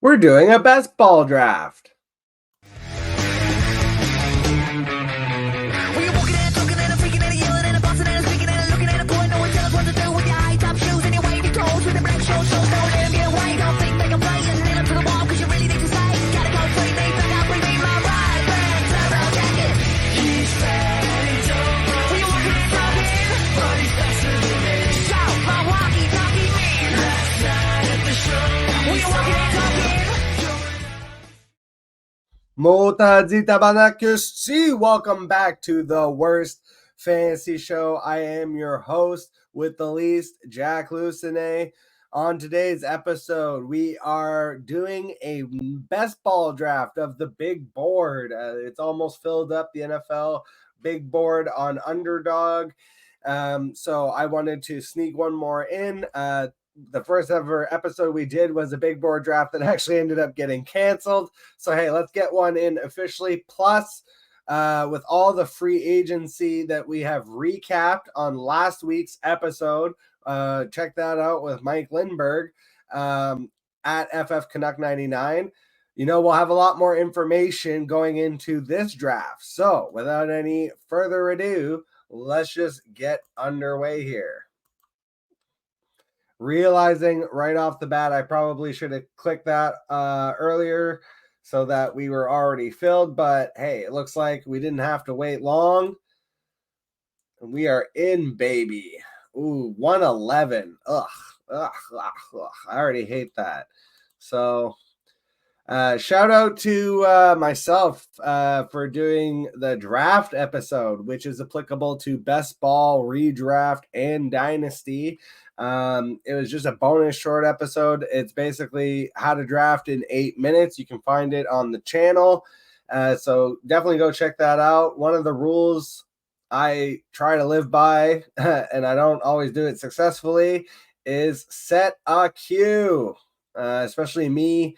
We're doing a best ball draft. Mota Zita Banakushi. Welcome back to the Worst Fantasy Show. I am your host with the least, Jack Lucene. On today's episode, we are doing a best ball draft of the big board. It's almost filled up, the NFL big board on Underdog. So I wanted to sneak one more in. The first ever episode we did was a big board draft that actually ended up getting canceled. So, hey, let's get one in officially. Plus, with all the free agency that we have recapped on last week's episode, check that out with Mike Lindberg at FF Canuck 99. You know, we'll have a lot more information going into this draft. So, without any further ado, let's just get underway here. Realizing right off the bat, I probably should have clicked that earlier so that we were already filled. But hey, it looks like we didn't have to wait long. We are in, baby. Ooh, 111. Ugh. I already hate that. So shout out to myself for doing the draft episode, which is applicable to best ball, redraft, and dynasty. It was just a bonus short episode. It's basically how to draft in 8 minutes. You can find it on the channel. So definitely go check that out. One of the rules I try to live by, and I don't always do it successfully, is set a cue. Especially me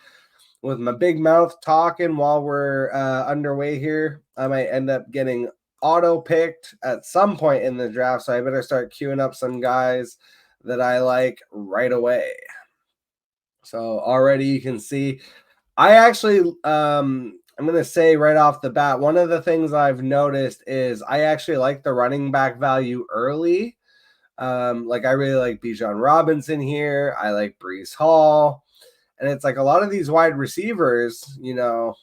with my big mouth talking while we're underway here. I might end up getting auto picked at some point in the draft. So I better start queuing up some guys that I like right away. So already you can see, I actually, I'm going to say right off the bat, one of the things I've noticed is I actually like the running back value early. Like I really like Bijan Robinson here. I like Breece Hall. And it's like a lot of these wide receivers, you know,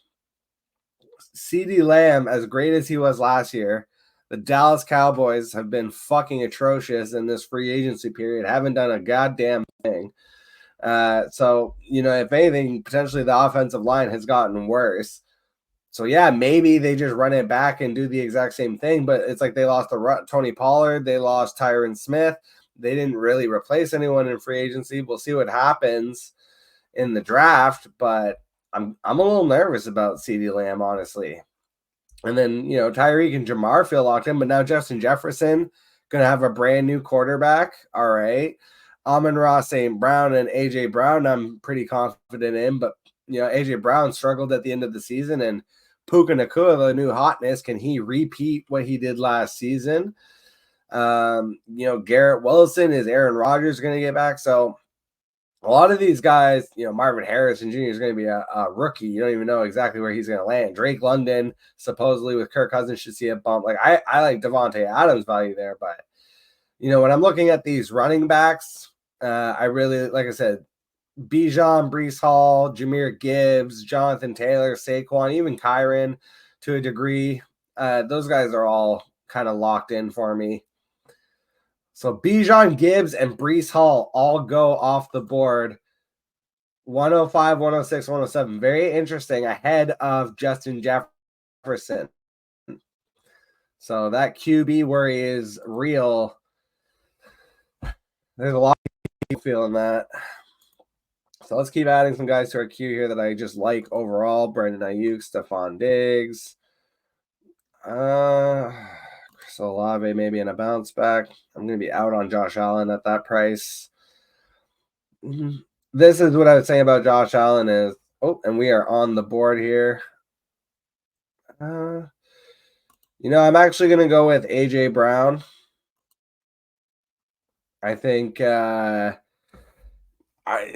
CeeDee Lamb, as great as he was last year, the Dallas Cowboys have been fucking atrocious in this free agency period, haven't done a goddamn thing. So, you know, if anything, potentially the offensive line has gotten worse. So, yeah, maybe they just run it back and do the exact same thing. But it's like they lost Tony Pollard. They lost Tyron Smith. They didn't really replace anyone in free agency. We'll see what happens in the draft. But I'm a little nervous about CeeDee Lamb, honestly. And then, you know, Tyreek and Jamar feel locked in, but now Justin Jefferson going to have a brand new quarterback. All right. Amon-Ra St. Brown and A.J. Brown, I'm pretty confident in, but, you know, A.J. Brown struggled at the end of the season, and Puka Nacua, the new hotness, can he repeat what he did last season? You know, Garrett Wilson, is Aaron Rodgers going to get back? So a lot of these guys, you know, Marvin Harrison Jr. is going to be a rookie. You don't even know exactly where he's going to land. Drake London, supposedly with Kirk Cousins, should see a bump. Like I like Devontae Adams' value there, but you know, when I'm looking at these running backs, I really, like I said, Bijan, Breece Hall, Jahmyr Gibbs, Jonathan Taylor, Saquon, even Kyren to a degree. Those guys are all kind of locked in for me. So Bijan, Gibbs, and Breece Hall all go off the board. 105, 106, 107. Very interesting, ahead of Justin Jefferson. So that QB worry is real. There's a lot of people feeling that. So let's keep adding some guys to our queue here that I just like overall. Brandon Ayuk, Stephon Diggs. Chris Olave maybe in a bounce back. I'm going to be out on Josh Allen at that price. This is what I was saying about Josh Allen is, and we are on the board here. You know, I'm actually going to go with A.J. Brown. I think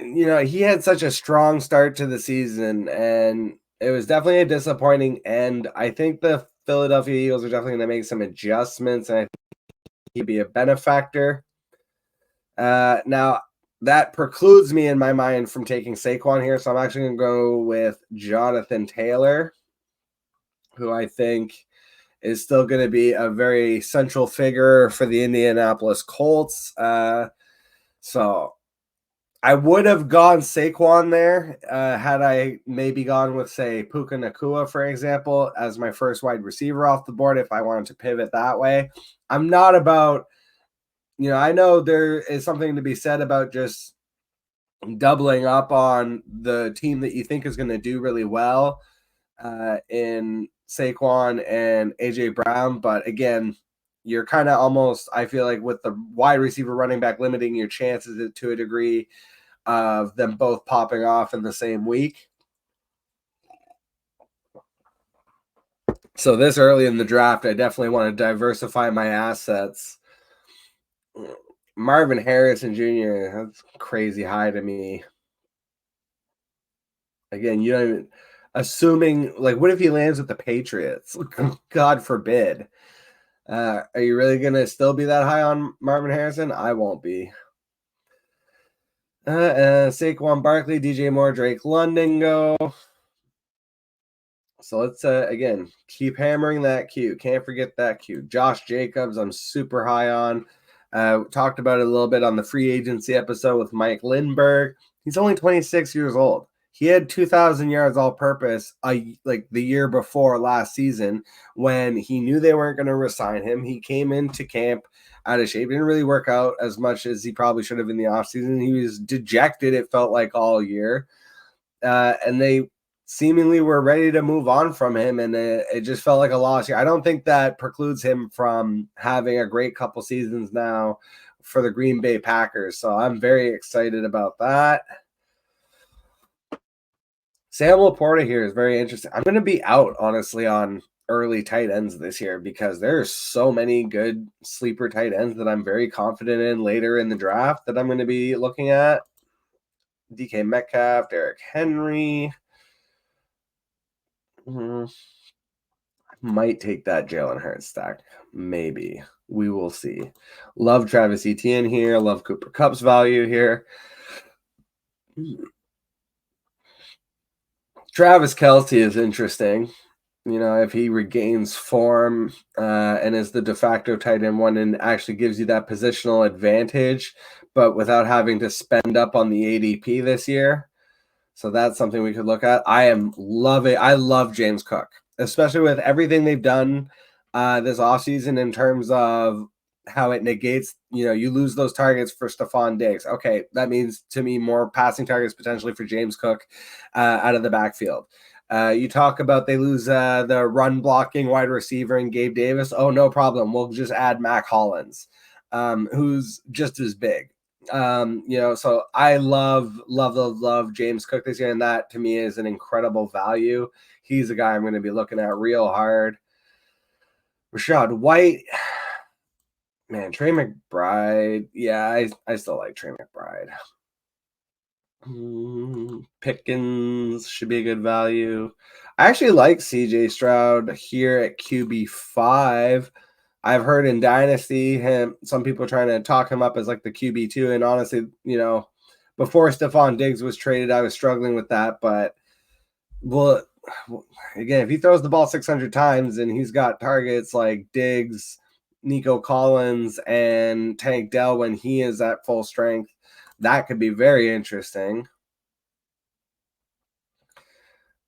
he had such a strong start to the season, and it was definitely a disappointing end. I think the Philadelphia Eagles are definitely going to make some adjustments, and I think he'd be a benefactor. Now, that precludes me in my mind from taking Saquon here, so I'm actually going to go with Jonathan Taylor, who I think is still going to be a very central figure for the Indianapolis Colts. So I would have gone Saquon there had I maybe gone with, say, Puka Nacua, for example, as my first wide receiver off the board if I wanted to pivot that way. I'm not about, I know there is something to be said about just doubling up on the team that you think is going to do really well in Saquon and AJ Brown. But again, you're kind of almost, I feel like, with the wide receiver running back, limiting your chances to a degree of them both popping off in the same week. So this early in the draft, I definitely want to diversify my assets. Marvin Harrison Jr., that's crazy high to me. Again, you know, assuming, like, what if he lands with the Patriots? God forbid. Are you really going to still be that high on Marvin Harrison? I won't be. Saquon Barkley, DJ Moore, Drake London go. So let's, again, keep hammering that Q. Can't forget that Q. Josh Jacobs, I'm super high on. Talked about it a little bit on the free agency episode with Mike Lindbergh. He's only 26 years old. He had 2,000 yards all-purpose like the year before last season when he knew they weren't going to resign him. He came into camp out of shape. Didn't really work out as much as he probably should have in the offseason. He was dejected, it felt like, all year. And they seemingly were ready to move on from him, and it just felt like a loss here. I don't think that precludes him from having a great couple seasons now for the Green Bay Packers. So I'm very excited about that. Sam Laporta here is very interesting. I'm going to be out, honestly, on early tight ends this year because there's so many good sleeper tight ends that I'm very confident in later in the draft that I'm going to be looking at. DK Metcalf, Derrick Henry. Might take that Jalen Hurts stack. Maybe. We will see. Love Travis Etienne here. Love Cooper Kupp's value here. Travis Kelce is interesting. If he regains form and is the de facto tight end one and actually gives you that positional advantage, but without having to spend up on the ADP this year. So that's something we could look at. I love James Cook, especially with everything they've done this offseason in terms of how it negates, you lose those targets for Stephon Diggs. Okay, that means to me more passing targets potentially for James Cook out of the backfield. You talk about they lose the run blocking wide receiver and Gabe Davis. Oh, no problem. We'll just add Mac Hollins, who's just as big. So I love James Cook this year, and that to me is an incredible value. He's a guy I'm going to be looking at real hard. Rachaad White, man, Trey McBride. Yeah, I still like Trey McBride. Pickens should be a good value. I actually like CJ Stroud here at QB5. I've heard in Dynasty some people trying to talk him up as like the QB2, and honestly, before Stephon Diggs was traded, I was struggling with that. But again, if he throws the ball 600 times and he's got targets like Diggs, Nico Collins, and Tank Dell when he is at full strength, that could be very interesting.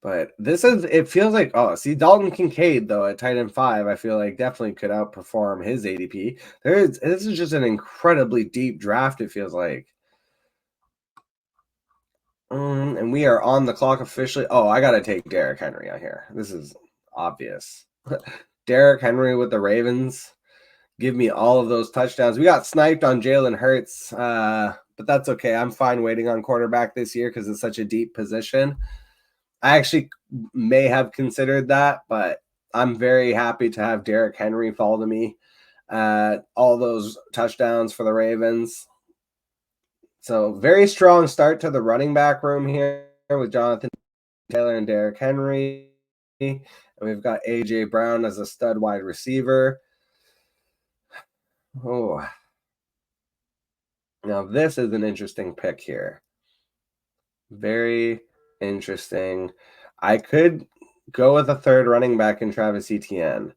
But it feels like, Dalton Kincaid, though, at tight end 5, I feel like definitely could outperform his ADP. This is just an incredibly deep draft, it feels like. And we are on the clock officially. Oh, I got to take Derrick Henry out here. This is obvious. Derrick Henry with the Ravens. Give me all of those touchdowns. We got sniped on Jalen Hurts, but that's okay. I'm fine waiting on quarterback this year because it's such a deep position. I actually may have considered that, but I'm very happy to have Derrick Henry fall to me. All those touchdowns for the Ravens. So very strong start to the running back room here with Jonathan Taylor and Derrick Henry. And we've got A.J. Brown as a stud wide receiver. Oh, now this is an interesting pick here. Very interesting. I could go with a third running back in Travis Etienne.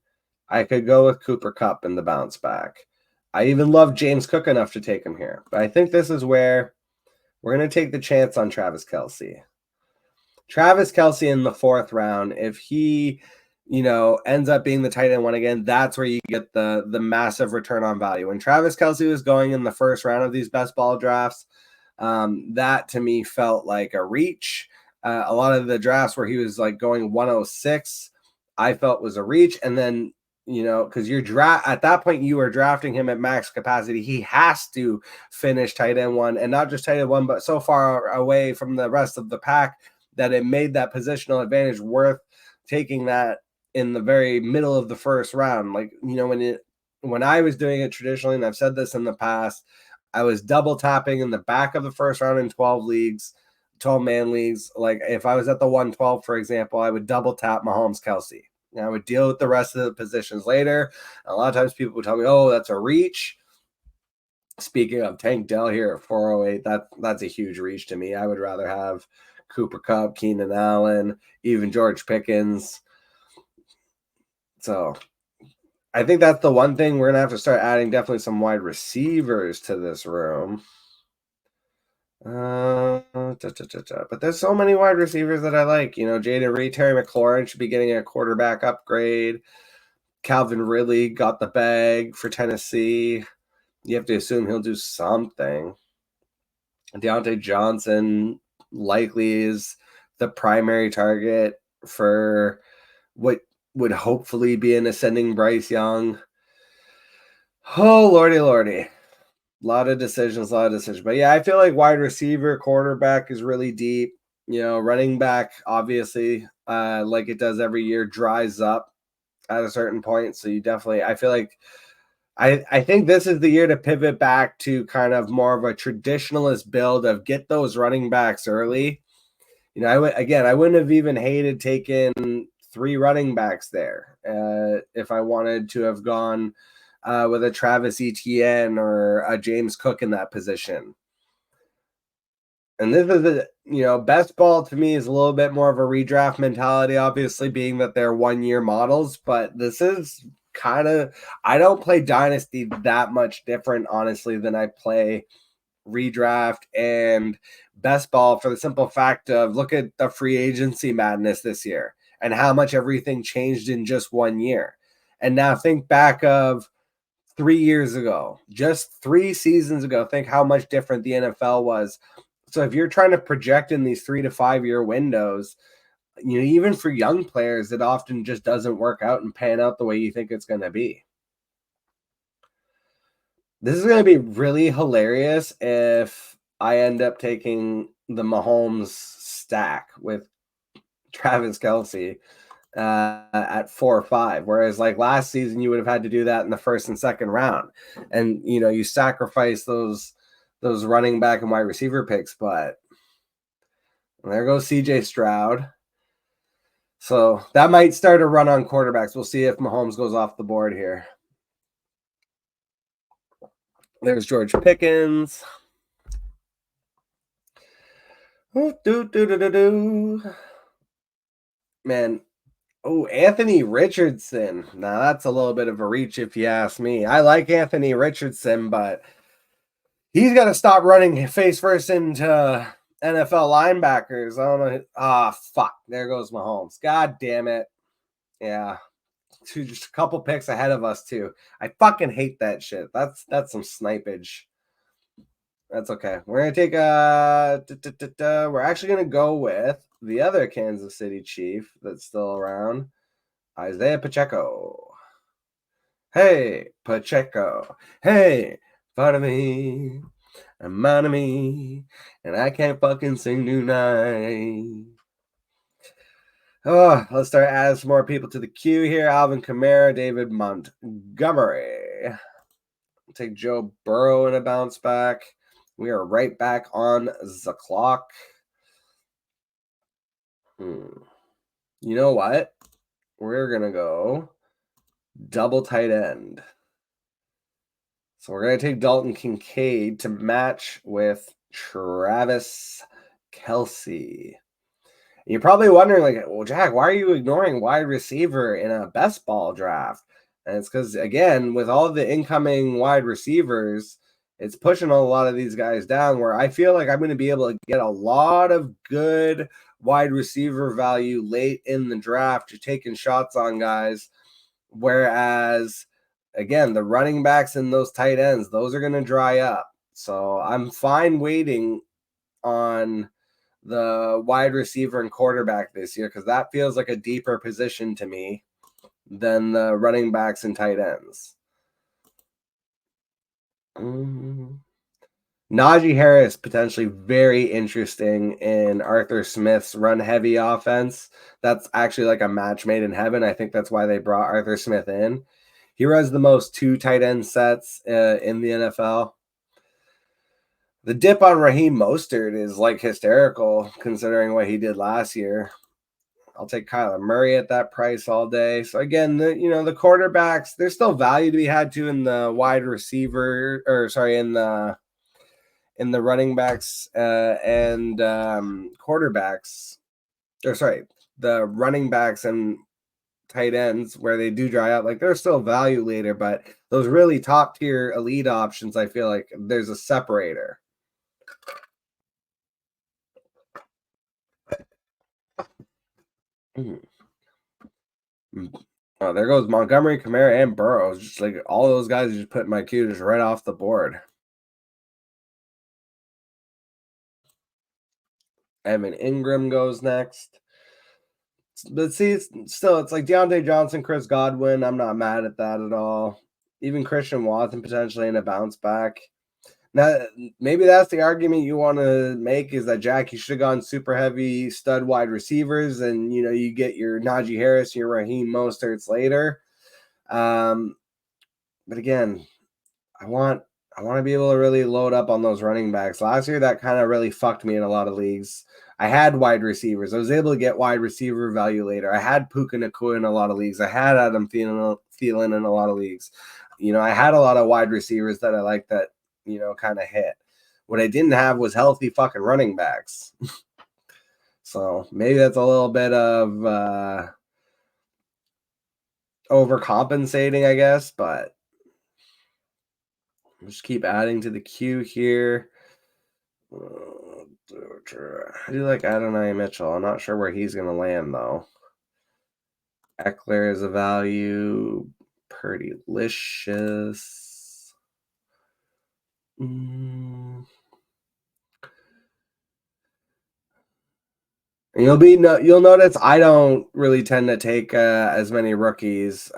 I could go with Cooper Kupp in the bounce back. I even love James Cook enough to take him here. But I think this is where we're going to take the chance on Travis Kelce. Travis Kelce in the 4th round, if he, ends up being the tight end one again, that's where you get the massive return on value. When Travis Kelce was going in the 1st round of these best ball drafts, that to me felt like a reach. A lot of the drafts where he was like going 106, I felt was a reach. And then, because at that point you were drafting him at max capacity, he has to finish tight end one, and not just tight end one, but so far away from the rest of the pack that it made that positional advantage worth taking that in the very middle of the 1st round. Like, when I was doing it traditionally, and I've said this in the past, I was double tapping in the back of the 1st round in 12 leagues, 12-man leagues. Like if I was at the 112, for example, I would double tap Mahomes Kelce. And I would deal with the rest of the positions later. And a lot of times people would tell me, oh, that's a reach. Speaking of Tank Dell here at 408, that's a huge reach to me. I would rather have Cooper Kupp, Keenan Allen, even George Pickens. So I think that's the one thing we're going to have to start adding definitely some wide receivers to this room. But there's so many wide receivers that I like. Jaden Reed, Terry McLaurin should be getting a quarterback upgrade. Calvin Ridley got the bag for Tennessee. You have to assume he'll do something. Deontay Johnson likely is the primary target for what would hopefully be an ascending Bryce Young. Oh, lordy. A lot of decisions. But yeah, I feel like wide receiver, quarterback is really deep. Running back, obviously, like it does every year, dries up at a certain point. So you definitely, I feel like, I think this is the year to pivot back to kind of more of a traditionalist build of get those running backs early. I wouldn't have even hated taking 3 running backs there if I wanted to have gone with a Travis Etienne or a James Cook in that position. And this is best ball to me is a little bit more of a redraft mentality, obviously being that they're 1-year models, but this is kind of, I don't play Dynasty that much different, honestly, than I play redraft and best ball, for the simple fact of look at the free agency madness this year and how much everything changed in just 1 year. And now think back of 3 years ago, just 3 seasons ago, think how much different the NFL was. So if you're trying to project in these 3 to 5 year windows, even for young players, it often just doesn't work out and pan out the way you think it's going to be. This is going to be really hilarious if I end up taking the Mahomes stack with Travis Kelce at 4 or 5, whereas like last season you would have had to do that in the 1st and 2nd round, and you sacrifice those running back and wide receiver picks. But there goes CJ Stroud. So that might start a run on quarterbacks. We'll see if Mahomes goes off the board here. There's George Pickens. Man. Oh, Anthony Richardson. Now that's a little bit of a reach if you ask me. I like Anthony Richardson, but he's got to stop running face first into NFL linebackers. I don't know. Fuck. There goes Mahomes. God damn it. Yeah. Just a couple picks ahead of us too. I fucking hate that shit. That's some snipage. That's okay. We're gonna take we're actually gonna go with the other Kansas City Chief that's still around, Isaiah Pacheco. Hey, Pacheco. Hey, part of me, amount of me, and I can't fucking sing tonight. Oh, let's start adding some more people to the queue here. Alvin Kamara, David Montgomery. Take Joe Burrow in a bounce back. We are right back on the clock. You know what? We're going to go double tight end. So we're going to take Dalton Kincaid to match with Travis Kelce. You're probably wondering, like, well, Jack, why are you ignoring wide receiver in a best ball draft? And it's because, again, with all the incoming wide receivers, it's pushing a lot of these guys down where I feel like I'm going to be able to get a lot of good wide receiver value late in the draft. You're taking shots on guys. Whereas, again, the running backs and those tight ends, those are going to dry up. So I'm fine waiting on the wide receiver and quarterback this year because that feels like a deeper position to me than the running backs and tight ends. Najee Harris, potentially very interesting in Arthur Smith's run-heavy offense. That's actually like a match made in heaven. I think that's why they brought Arthur Smith in. He runs the most 2 tight end sets in the NFL. The dip on Raheem Mostert is like hysterical considering what he did last year. I'll take Kyler Murray at that price all day. So again, the quarterbacks, there's still value to be had too in the wide receiver, in the running backs and quarterbacks, the running backs and tight ends where they do dry out. Like there's still value later, but those really top tier elite options, I feel like there's a separator. Oh, there goes Montgomery, Kamara, and Burrows. Just like all those guys just put my queue just right off the board. Evan Ingram goes next. But see, it's like Deontay Johnson, Chris Godwin. I'm not mad at that at all. Even Christian Watson potentially in a bounce back. Now, maybe that's the argument you want to make is that, Jack, you should have gone super heavy stud wide receivers and, you get your Najee Harris, your Raheem Mosterts later. But again, I want to be able to really load up on those running backs. Last year, that kind of really fucked me in a lot of leagues. I had wide receivers. I was able to get wide receiver value later. I had Puka Nacua in a lot of leagues. I had Adam Thielen in a lot of leagues. I had a lot of wide receivers that I liked that, kind of hit. What I didn't have was healthy fucking running backs. So maybe that's a little bit of overcompensating, I guess, but just keep adding to the queue here. I do like Adonai Mitchell. I'm not sure where he's going to land, though. Eckler is a value. Purdy-licious. You'll notice I don't really tend to take as many rookies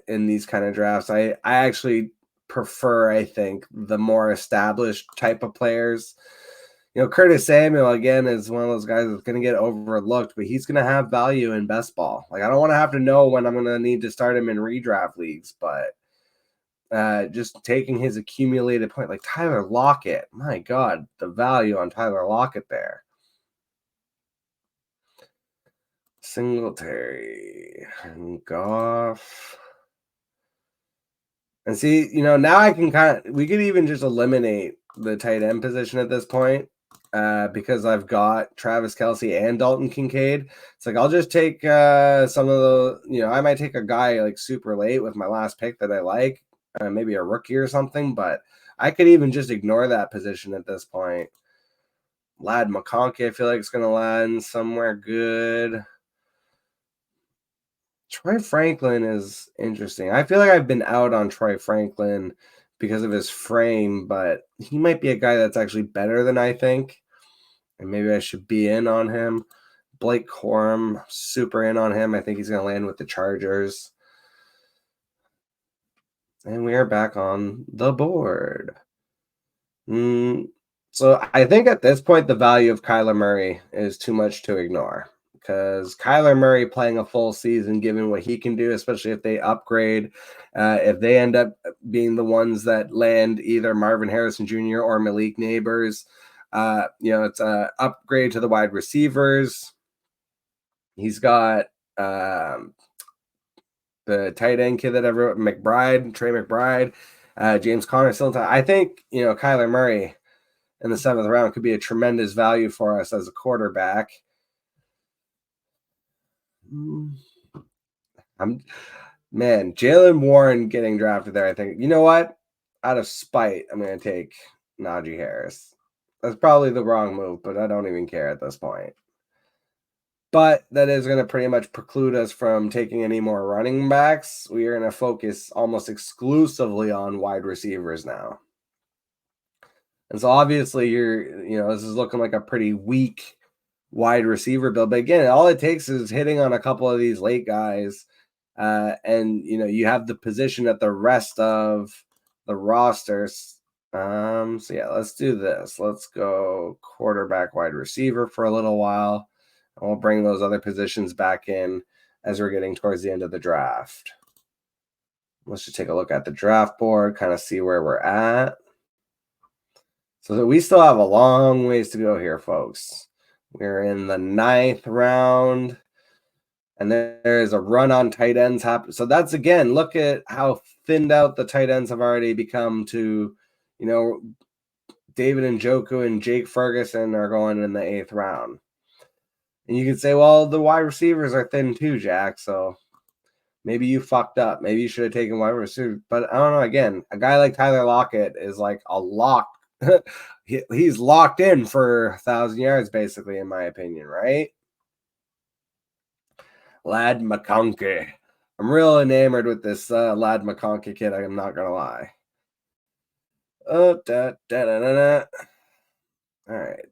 in these kind of drafts. I actually prefer, I think, the more established type of players. Curtis Samuel, again, is one of those guys that's going to get overlooked, but he's going to have value in best ball. Like, I don't want to have to know when I'm going to need to start him in redraft leagues, but just taking his accumulated point, like Tyler Lockett, my God, the value on Tyler Lockett there. Singletary and Goff. And see, now I can we could even just eliminate the tight end position at this point because I've got Travis Kelce and Dalton Kincaid. It's like I'll just take some of the, I might take a guy like super late with my last pick that I like, maybe a rookie or something, but I could even just ignore that position at this point. Ladd McConkey, I feel like it's going to land somewhere good. Troy Franklin is interesting. I feel like I've been out on Troy Franklin because of his frame, but he might be a guy that's actually better than I think. And maybe I should be in on him. Blake Corum, super in on him. I think he's going to land with the Chargers. And we are back on the board. So I think at this point, the value of Kyler Murray is too much to ignore. because Kyler Murray playing a full season, given what he can do, especially if they upgrade, if they end up being the ones that land either Marvin Harrison Jr. or Malik Neighbors, it's an upgrade to the wide receivers. He's got the tight end kid that everyone, Trey McBride, James Conner still. I think, Kyler Murray in the 7th round could be a tremendous value for us as a quarterback. Jaylen Warren getting drafted there. I think, you know what? Out of spite, I'm going to take Najee Harris. That's probably the wrong move, but I don't even care at this point. But that is going to pretty much preclude us from taking any more running backs. We are going to focus almost exclusively on wide receivers now. And so obviously this is looking like a pretty weak wide receiver build. But again, all it takes is hitting on a couple of these late guys. And you have the position at the rest of the rosters. So yeah, let's do this. Let's go quarterback, wide receiver for a little while. And we'll bring those other positions back in as we're getting towards the end of the draft. Let's just take a look at the draft board, kind of see where we're at. So we still have a long ways to go here, folks. We're in the 9th round. And there's a run on tight ends happen. So that's, again, look at how thinned out the tight ends have already become to, David Njoku and Jake Ferguson are going in the 8th round. And you could say, well, the wide receivers are thin too, Jack. So maybe you fucked up. Maybe you should have taken wide receiver. But I don't know. Again, a guy like Tyler Lockett is like a lock. He's locked in for 1,000 yards, basically, in my opinion, right? Ladd McConkey. I'm real enamored with this Ladd McConkey kid. I'm not going to lie. Oh, all right.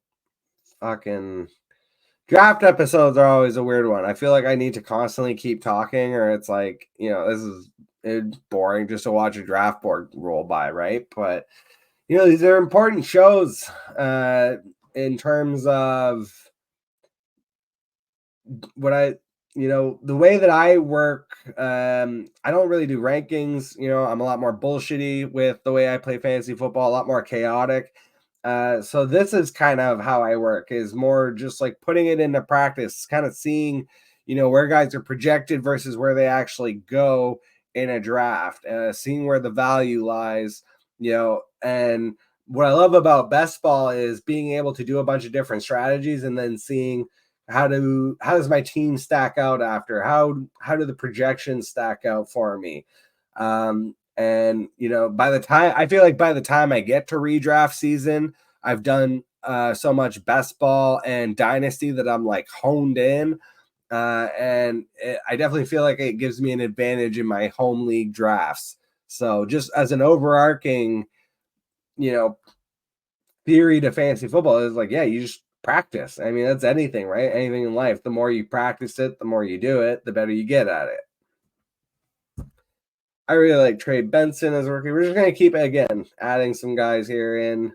Fucking draft episodes are always a weird one. I feel like I need to constantly keep talking, or it's like, it's boring just to watch a draft board roll by, right? But, these are important shows in terms of what the way that I work. I don't really do rankings. I'm a lot more bullshitty with the way I play fantasy football, a lot more chaotic. So this is kind of how I work, is more just like putting it into practice, kind of seeing, where guys are projected versus where they actually go in a draft, seeing where the value lies, and what I love about best ball is being able to do a bunch of different strategies and then seeing how does my team stack out after, how do the projections stack out for me. And by the time I get to redraft season, I've done so much best ball and dynasty that I'm like honed in, and I definitely feel like it gives me an advantage in my home league drafts. So just as an overarching theory to fantasy football is like, yeah, you just practice. I mean, that's anything, right? Anything in life. The more you practice it, the more you do it, the better you get at it. I really like Trey Benson as a rookie. We're just going to keep, again, adding some guys here in.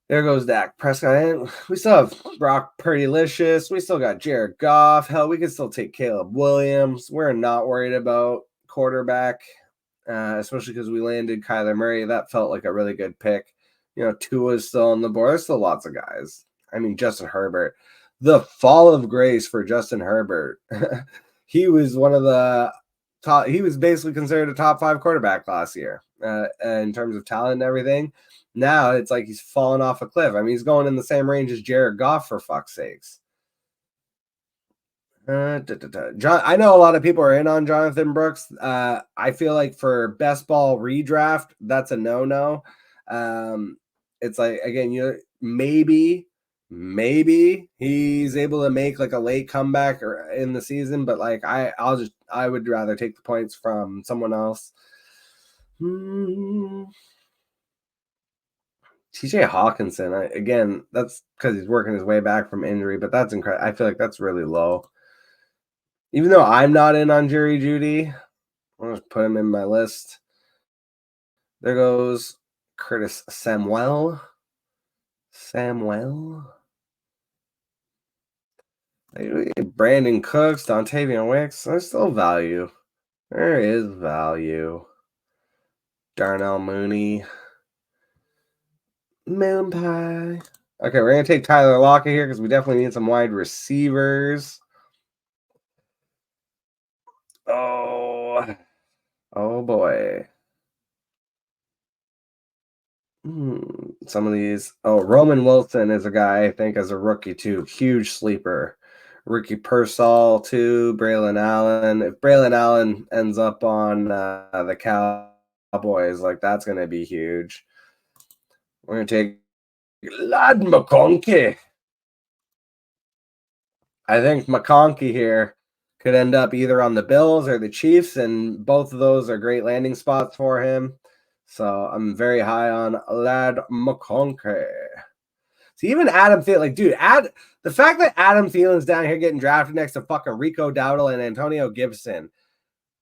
There goes Dak Prescott. We still have Brock Purdy-licious. We still got Jared Goff. Hell, we can still take Caleb Williams. We're not worried about quarterback, especially because we landed Kyler Murray. That felt like a really good pick. Tua's still on the board. There's still lots of guys. I mean, Justin Herbert. The fall of grace for Justin Herbert. He was one of the top. He was basically considered a top 5 quarterback last year in terms of talent and everything. Now it's like he's fallen off a cliff. I mean, he's going in the same range as Jared Goff, for fuck's sakes. I know a lot of people are in on Jonathan Brooks. I feel like for best ball redraft, that's a no-no. It's like, again, maybe he's able to make like a late comeback or in the season, but like I would rather take the points from someone else. TJ Hawkinson, again, that's because he's working his way back from injury, but that's incredible. I feel like that's really low. Even though I'm not in on Jerry Jeudy, I'll just put him in my list. There goes Curtis Samuel. Brandon Cooks, Dontavian Wicks. There's still value. There is value. Darnell Mooney. Moon pie. Okay, we're going to take Tyler Lockett here because we definitely need some wide receivers. Oh boy. Some of these. Oh, Roman Wilson is a guy I think as a rookie too. Huge sleeper. Ricky Pearsall too. Braylon Allen. If Braylon Allen ends up on the Cowboys, like that's going to be huge. We're going to take Lad McConkey. I think McConkey here could end up either on the Bills or the Chiefs, and both of those are great landing spots for him. So I'm very high on Lad McConkey. See, even Adam Thielen, like, dude, the fact that Adam Thielen's down here getting drafted next to fucking Rico Dowdle and Antonio Gibson.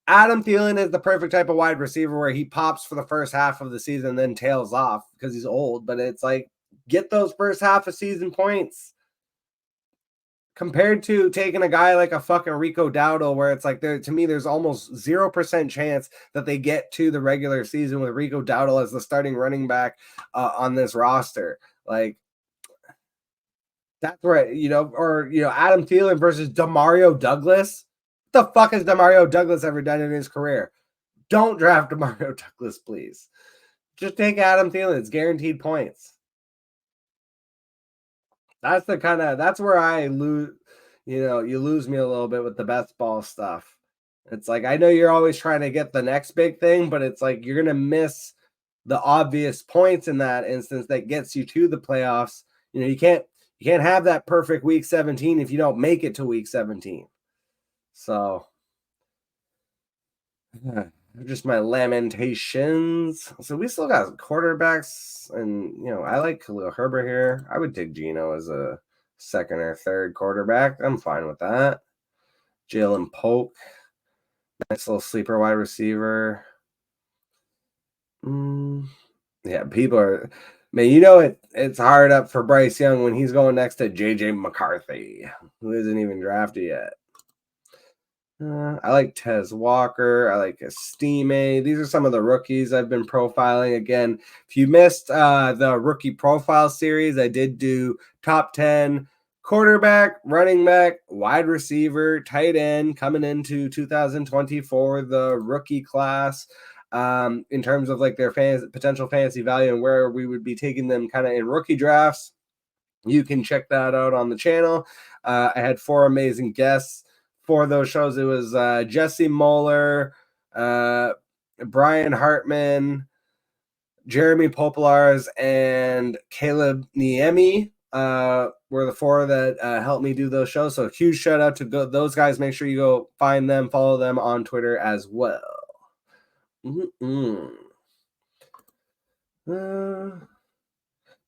Adam Thielen is the perfect type of wide receiver where he pops for the first half of the season and then tails off because he's old. But it's like, get those first half of season points. Compared to taking a guy like a fucking Rico Dowdle, where it's like, to me, there's almost 0% chance that they get to the regular season with Rico Dowdle as the starting running back on this roster. Like, that's right, or Adam Thielen versus Demario Douglas. What the fuck has Demario Douglas ever done in his career? Don't draft Demario Douglas, please. Just take Adam Thielen. It's guaranteed points. That's where I lose. You lose me a little bit with the best ball stuff. It's like, I know you're always trying to get the next big thing, but it's like you're gonna miss the obvious points in that instance that gets you to the playoffs. You can't have that perfect week 17 if you don't make it to week 17. So just my lamentations. So we still got quarterbacks, and I like Khalil Herbert here. I would take Geno as a second or third quarterback. I'm fine with that. Jalen Polk, nice little sleeper wide receiver. Yeah, people are, man, it's hard up for Bryce Young when he's going next to JJ McCarthy, who isn't even drafted yet. I like Tez Walker. I like Estime. These are some of the rookies I've been profiling. Again, if you missed the rookie profile series, I did do top 10 quarterback, running back, wide receiver, tight end coming into 2024, the rookie class, in terms of like their potential fantasy value and where we would be taking them kind of in rookie drafts. You can check that out on the channel. I had 4 amazing guests for those shows. It was Jesse Moeller, Brian Hartman, Jeremy Popolars, and Caleb Niemi were the 4 that helped me do those shows. So huge shout out to those guys. Make sure you go find them, follow them on Twitter as well.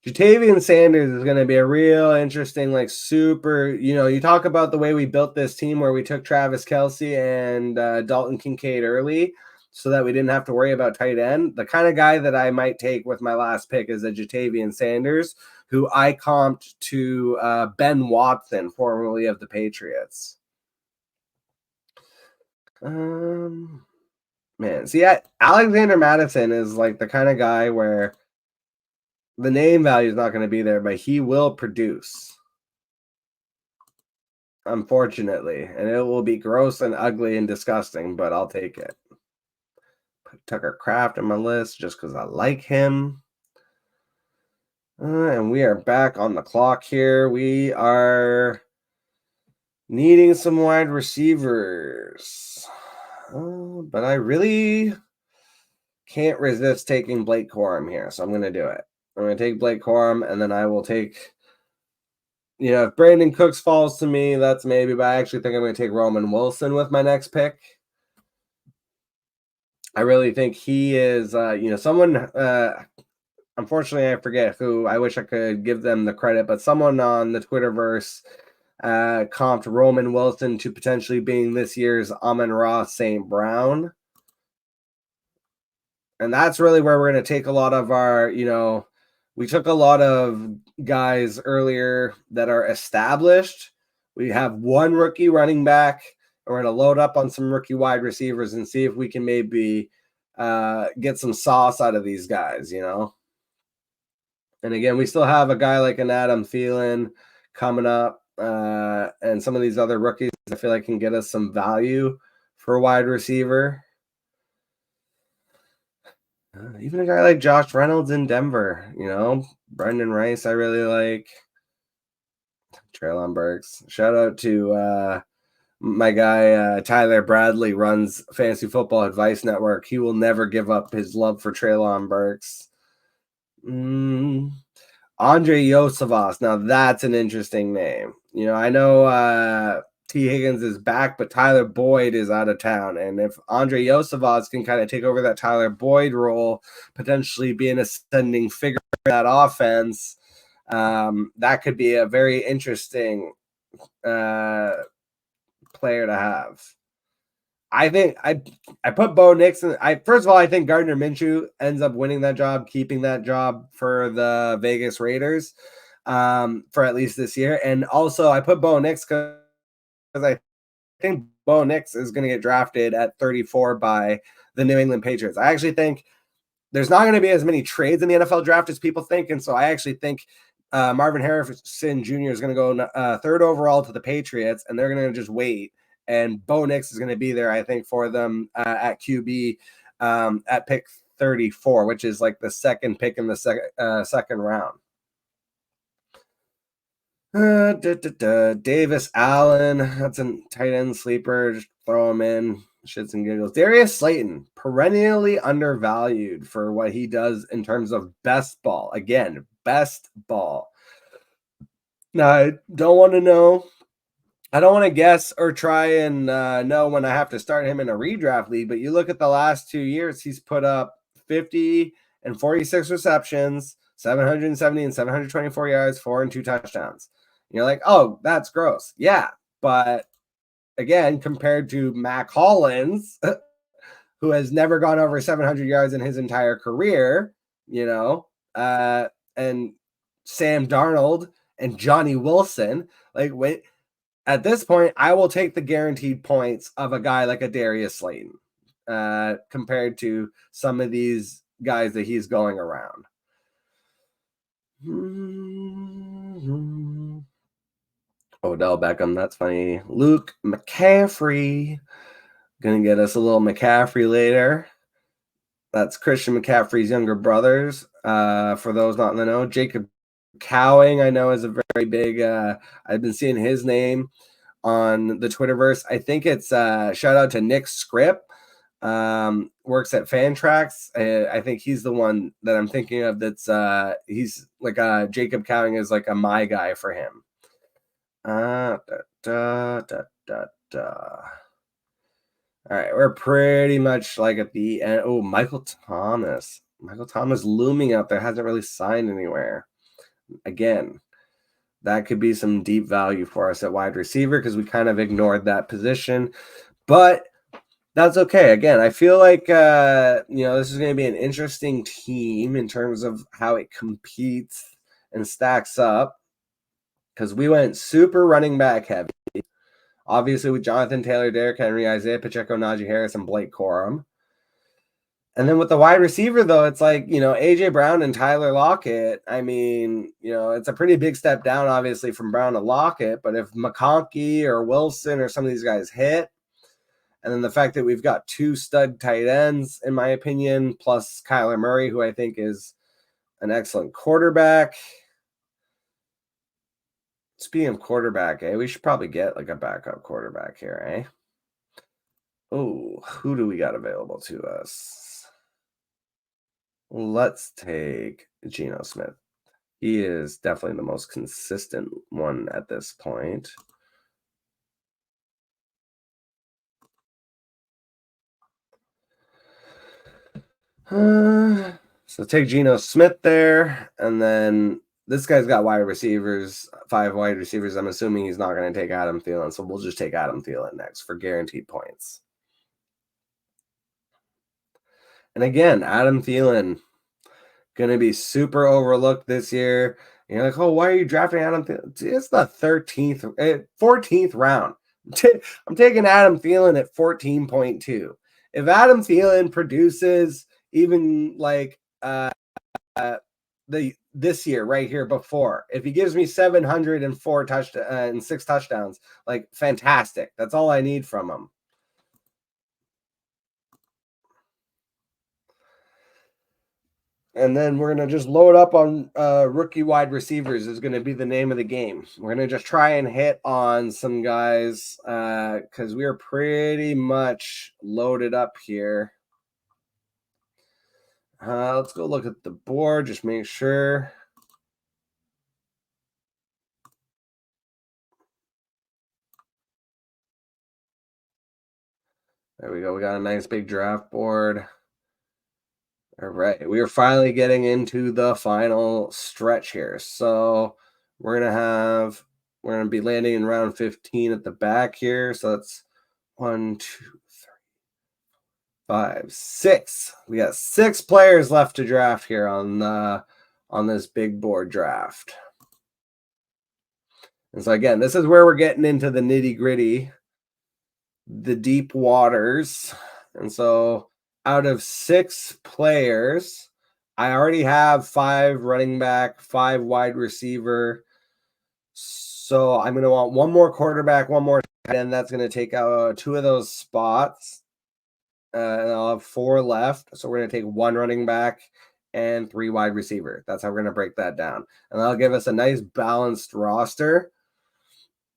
Ja'Tavion Sanders is going to be a real interesting, like super, you talk about the way we built this team where we took Travis Kelce and Dalton Kincaid early so that we didn't have to worry about tight end. The kind of guy that I might take with my last pick is a Ja'Tavion Sanders, who I comped to Ben Watson, formerly of the Patriots. Man, see, Alexander Mattison is like the kind of guy where the name value is not going to be there, but he will produce. Unfortunately. And it will be gross and ugly and disgusting, but I'll take it. Put Tucker Kraft on my list just because I like him. And we are back on the clock here. We are needing some wide receivers. But I really can't resist taking Blake Corum here, so I'm going to do it. I'm going to take Blake Corum, and then I will take, if Brandon Cooks falls to me, that's maybe, but I actually think I'm going to take Roman Wilson with my next pick. I really think he is, someone, unfortunately, I forget who. I wish I could give them the credit, but someone on the Twitterverse comped Roman Wilson to potentially being this year's Amon-Ra St. Brown. And that's really where we're going to take a lot of our, we took a lot of guys earlier that are established We have one rookie running back. We're going to load up on some rookie wide receivers and see if we can maybe get some sauce out of these guys, you know? And again, we still have a guy like an Adam Thielen coming up, and some of these other rookies I feel like can get us some value for a wide receiver. Even a guy like Josh Reynolds in Denver, you know, Brendan Rice, I really like. Treylon Burks. Shout out to my guy Tyler Bradley, runs Fantasy Football Advice Network. He will never give up his love for Treylon Burks. Andre Yosavas. Now that's an interesting name. You know, I know T. Higgins is back, but Tyler Boyd is out of town. And if Andre Yosavas can kind of take over that Tyler Boyd role, potentially be an ascending figure in that offense, that could be a very interesting player to have. I think I put Bo Nix in. First of all, I think Gardner Minshew ends up winning that job, keeping that job for the Vegas Raiders for at least this year. And also, I put Bo Nix because I think Bo Nix is going to get drafted at 34 by the New England Patriots. I actually think there's not going to be as many trades in the NFL draft as people think, and so I actually think Marvin Harrison Jr. is going to go third overall to the Patriots, and they're going to just wait. And Bo Nix is going to be there, I think, for them at QB at pick 34, which is like the second pick in the second round. Davis Allen, that's a tight end sleeper. Just throw him in, shits and giggles. Darius Slayton, perennially undervalued for what he does in terms of best ball. Again, best ball. Now, I don't want to know. I don't want to guess or try and know when I have to start him in a redraft league, but you look at the last 2 years, he's put up 50 and 46 receptions, 770 and 724 yards, 4 and 2 touchdowns. And you're like, oh, that's gross. Yeah, but again, compared to Mac Hollins, who has never gone over 700 yards in his entire career, you know, and Sam Darnold and Johnny Wilson, like when at this point, I will take the guaranteed points of a guy like a Darius Slayton compared to some of these guys that he's going around. Odell Beckham, that's funny. Luke McCaffrey, gonna get us a little McCaffrey later. That's Christian McCaffrey's younger brothers. For those not in the know, Jacob Cowing, I know, is a very big. I've been seeing his name on the Twitterverse. I think it's shout out to Nick Scripp. Works at Fantrax. I think he's the one that I'm thinking of. That's he's like Jacob Cowing is like a my guy for him. All right, we're pretty much like at the end. Oh, Michael Thomas. Michael Thomas looming out there, hasn't really signed anywhere. Again, that could be some deep value for us at wide receiver because we kind of ignored that position. But that's okay. Again, I feel like this is going to be an interesting team in terms of how it competes and stacks up because we went super running back heavy. Obviously, with Jonathan Taylor, Derrick Henry, Isaiah Pacheco, Najee Harris, and Blake Corum. And then with the wide receiver, though, it's like, A.J. Brown and Tyler Lockett. I mean, it's a pretty big step down, obviously, from Brown to Lockett. But if McConkey or Wilson or some of these guys hit, and then the fact that we've got 2 stud tight ends, in my opinion, plus Kyler Murray, who I think is an excellent quarterback. Speaking of quarterback, we should probably get like a backup quarterback here, Oh, who do we got available to us? Let's take Geno Smith. He is definitely the most consistent one at this point. So take Geno Smith there, and then this guy's got wide receivers, 5 wide receivers. I'm assuming he's not going to take Adam Thielen, so we'll just take Adam Thielen next for guaranteed points. And again, Adam Thielen going to be super overlooked this year. And you're like, oh, why are you drafting Adam Thielen? It's the 14th round. I'm taking Adam Thielen at 14.2. If Adam Thielen produces even like this year right here before, if he gives me 704 and 6 touchdowns, like fantastic. That's all I need from him. And then we're going to just load up on rookie wide receivers is going to be the name of the game. We're going to just try and hit on some guys because we are pretty much loaded up here. Let's go look at the board, just make sure. There we go. We got a nice big draft board. All right. We are finally getting into the final stretch here. So we're going to be landing in round 15 at the back here. So that's 1, 2, 3, 5, 6. We got 6 players left to draft here on this big board draft. And so again, this is where we're getting into the nitty-gritty, the deep waters. And so out of 6 players, I already have 5 running back, 5 wide receiver. So I'm going to want 1 more quarterback, 1 more tight end. That's going to take out 2 of those spots. And I'll have 4 left. So we're going to take 1 running back and 3 wide receiver. That's how we're going to break that down. And that'll give us a nice balanced roster.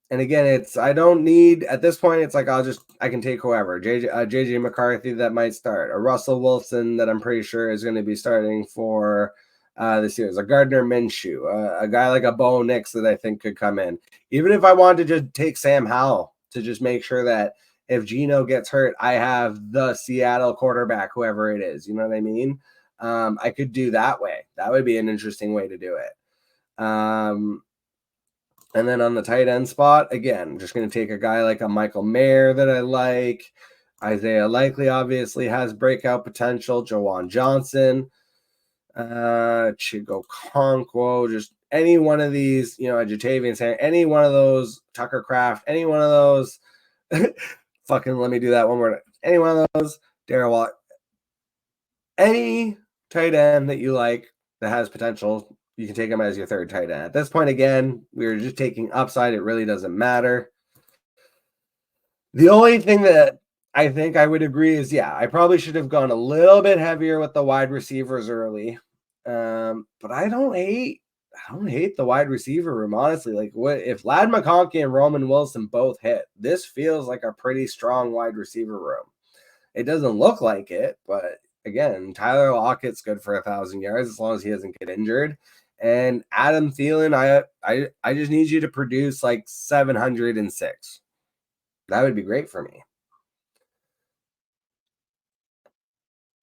And again, I don't need, at this point, it's like I can take whoever. JJ McCarthy that might start. A Russell Wilson that I'm pretty sure is going to be starting for this series. A Gardner Minshew. A guy like a Bo Nix that I think could come in. Even if I wanted to just take Sam Howell to just make sure that if Geno gets hurt, I have the Seattle quarterback, whoever it is. You know what I mean? I could do that way. That would be an interesting way to do it. And then on the tight end spot, again, just going to take a guy like a Michael Mayer that I like. Isaiah Likely obviously has breakout potential. Jawan Johnson, Chigo Conquo, just any one of these, Jatavian, any one of those, Tucker Kraft, any one of those. Fucking let me do that one more. Any one of those, Darrell Watt. Any tight end that you like that has potential, you can take him as your 3rd tight end. At this point, again, we're just taking upside. It really doesn't matter. The only thing that I think I would agree is, I probably should have gone a little bit heavier with the wide receivers early. But I don't hate the wide receiver room, honestly. Like, what if Ladd McConkey and Roman Wilson both hit? This feels like a pretty strong wide receiver room. It doesn't look like it, but again, Tyler Lockett's good for 1,000 yards as long as he doesn't get injured. And Adam Thielen, I just need you to produce like 706. That would be great for me.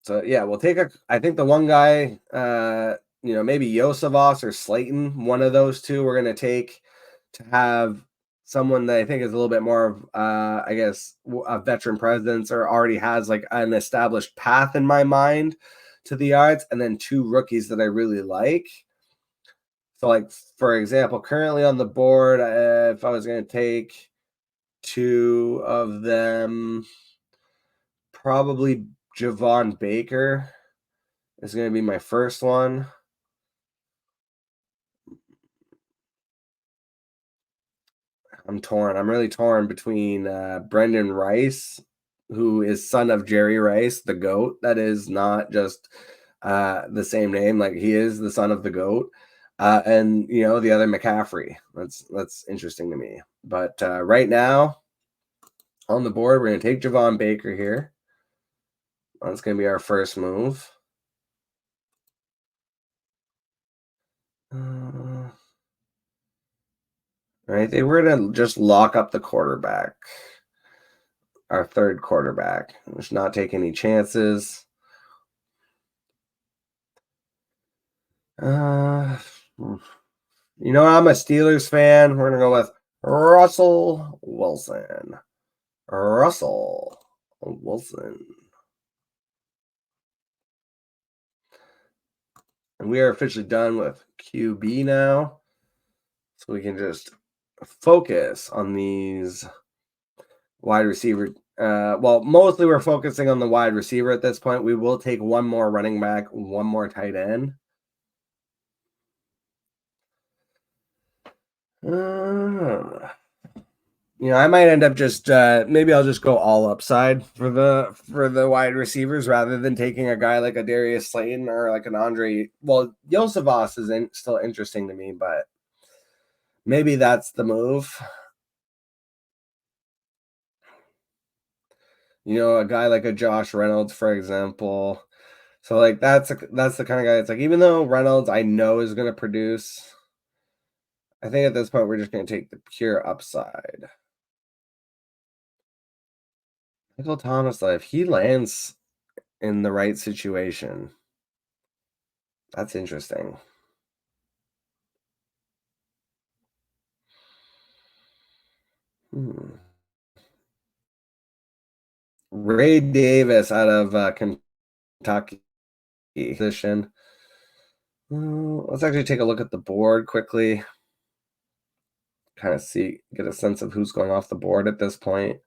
So we'll take I think the one guy, maybe Yosavas or Slayton, one of those two we're going to take to have someone that I think is a little bit more of, I guess, a veteran presence or already has like an established path in my mind to the yards, and then 2 rookies that I really like. So, like, for example, currently on the board, if I was going to take 2 of them, probably Javon Baker is going to be my first one. I'm torn. I'm really torn between Brendan Rice, who is son of Jerry Rice, the GOAT. That is not just the same name. Like, he is the son of the GOAT. And, the other McCaffrey. That's interesting to me. But right now, on the board, we're going to take Javon Baker here. That's going to be our first move. Right, they were going to just lock up the quarterback. Our 3rd quarterback. Let's not take any chances. I'm a Steelers fan. We're going to go with Russell Wilson. Russell Wilson. And we are officially done with QB now. So we can just focus on these wide receiver. Well, mostly we're focusing on the wide receiver at this point. We will take one more running back, one more tight end. I might end up just maybe I'll just go all upside for the wide receivers rather than taking a guy like a Darius Slayton or like an Andre. Well, Yosevas is still interesting to me, but maybe that's the move. A guy like a Josh Reynolds, for example. So like that's the kind of guy. It's like even though Reynolds I know is going to produce, I think at this point we're just going to take the pure upside. Michael Thomas, if he lands in the right situation, that's interesting. Ray Davis out of Kentucky position. Let's actually take a look at the board quickly. Kind of get a sense of who's going off the board at this point.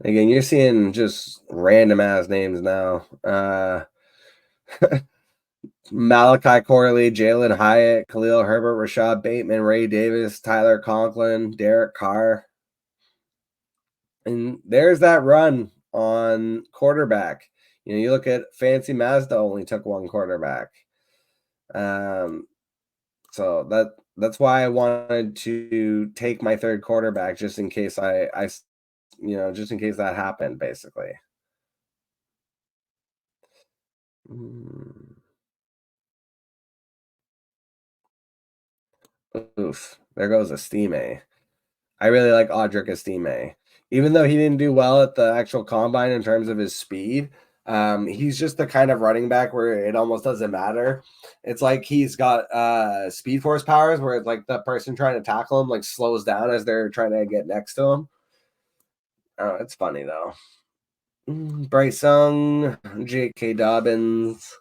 Again, you're seeing just random ass names now. Malachi Corley, Jalen Hyatt, Khalil Herbert, Rashad Bateman, Ray Davis, Tyler Conklin, Derek Carr. And there's that run on quarterback. You look at Fancy Mazda only took one quarterback. So that's why I wanted to take my third quarterback just in case just in case that happened, basically. Oof, there goes Estime. I really like Audric Estime. Even though he didn't do well at the actual combine in terms of his speed, he's just the kind of running back where it almost doesn't matter. It's like he's got speed force powers where it's like the person trying to tackle him like slows down as they're trying to get next to him. Oh, it's funny though. Bryce Young, J.K. Dobbins.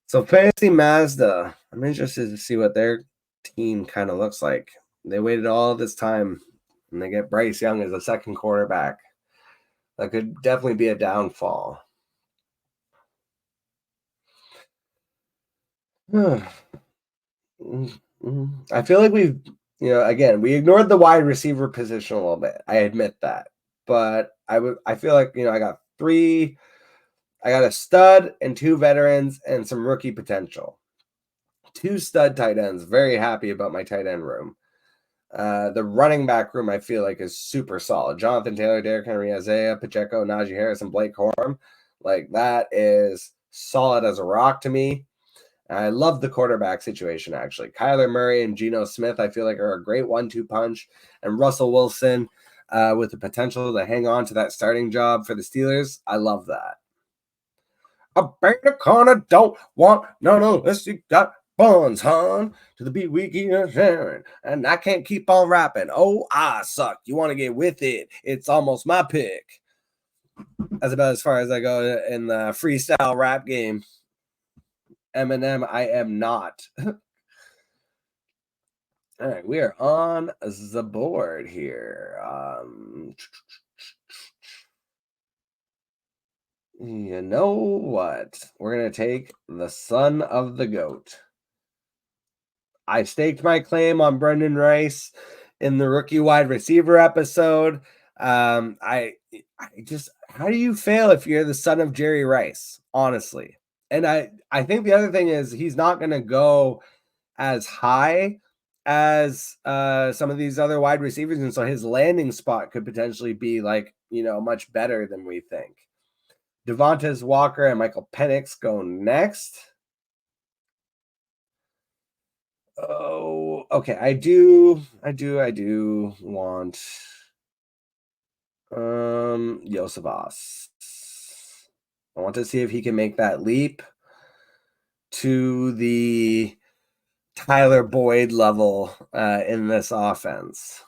So Fantasy Mazda. I'm interested to see what their team kind of looks like. They waited all this time and they get Bryce Young as a second quarterback. That could definitely be a downfall. I feel like again, we ignored the wide receiver position a little bit. I admit that. But I feel like, I got a stud and two veterans and some rookie potential. Two stud tight ends. Very happy about my tight end room. The running back room I feel like is super solid. Jonathan Taylor, Derrick Henry, Isaiah Pacheco, Najee Harris, and Blake Corum. Like that is solid as a rock to me. I love the quarterback situation, actually. Kyler Murray and Geno Smith, I feel like, are a great 1-2 punch. And Russell Wilson with the potential to hang on to that starting job for the Steelers. I love that. A better corner don't want no, unless you got buns, hon. To the beat we keep sharing. And I can't keep on rapping. Oh, I suck. You want to get with it? It's almost my pick. That's about as far as I go in the freestyle rap game. Eminem, I am not. All right, we are on the board here. You know what? We're going to take the son of the GOAT. I staked my claim on Brendan Rice in the rookie wide receiver episode. I just, how do you fail if you're the son of Jerry Rice, honestly? And I think the other thing is he's not going to go as high as some of these other wide receivers. And so his landing spot could potentially be like, much better than we think. Devontae Walker and Michael Penix go next. Oh, okay. I do want Yosevas. I want to see if he can make that leap to the Tyler Boyd level in this offense.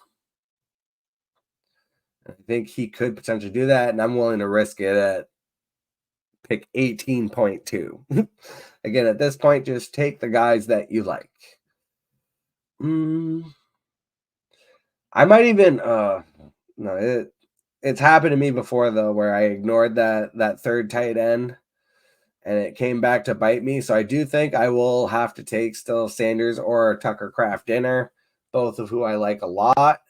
I think he could potentially do that, and I'm willing to risk it at pick 18.2. Again, at this point, just take the guys that you like. I might even no, it's happened to me before though, where I ignored that third tight end and it came back to bite me. So I do think I will have to take still Sanders or Tucker Craft Dinner, both of who I like a lot.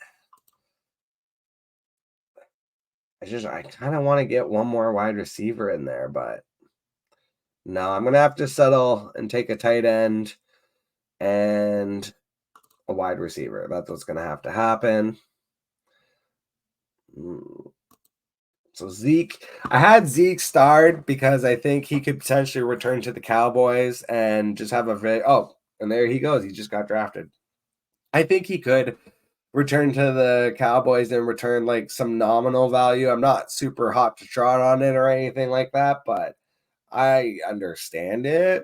I kind of want to get one more wide receiver in there, but no, I'm gonna have to settle and take a tight end and a wide receiver. That's what's gonna have to happen. So Zeke, I had Zeke starred because I think he could potentially return to the Cowboys and just have a and there he goes. He just got drafted. I think he could return to the Cowboys and return like some nominal value. I'm not super hot to trot on it or anything like that, but I understand it.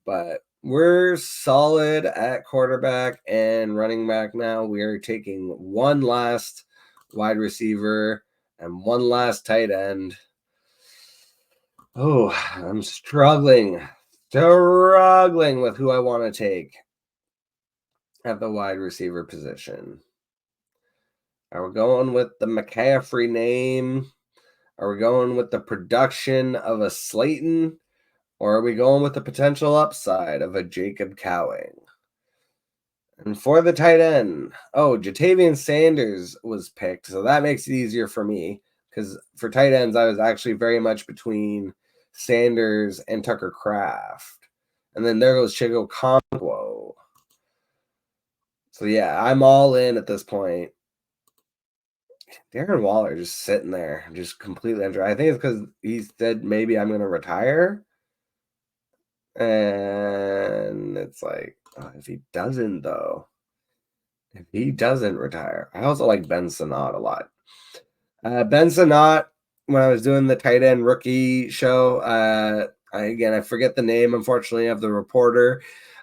But we're solid at quarterback and running back now. We are taking one last wide receiver and one last tight end. Oh, I'm struggling with who I want to take at the wide receiver position. Are we going with the McCaffrey name? Are we going with the production of a Slayton? Or are we going with the potential upside of a Jacob Cowing? And for the tight end, Jatavian Sanders was picked. So that makes it easier for me because for tight ends, I was actually very much between Sanders and Tucker Craft. And then there goes Chigo Okonkwo. So yeah, I'm all in at this point. Darren Waller just sitting there, just completely under. I think it's because he said maybe I'm going to retire. And it's like, if he doesn't, though, if he doesn't retire, I also like Ben Sinnott a lot. Ben Sinnott, when I was doing the tight end rookie show, I forget the name, unfortunately, of the reporter,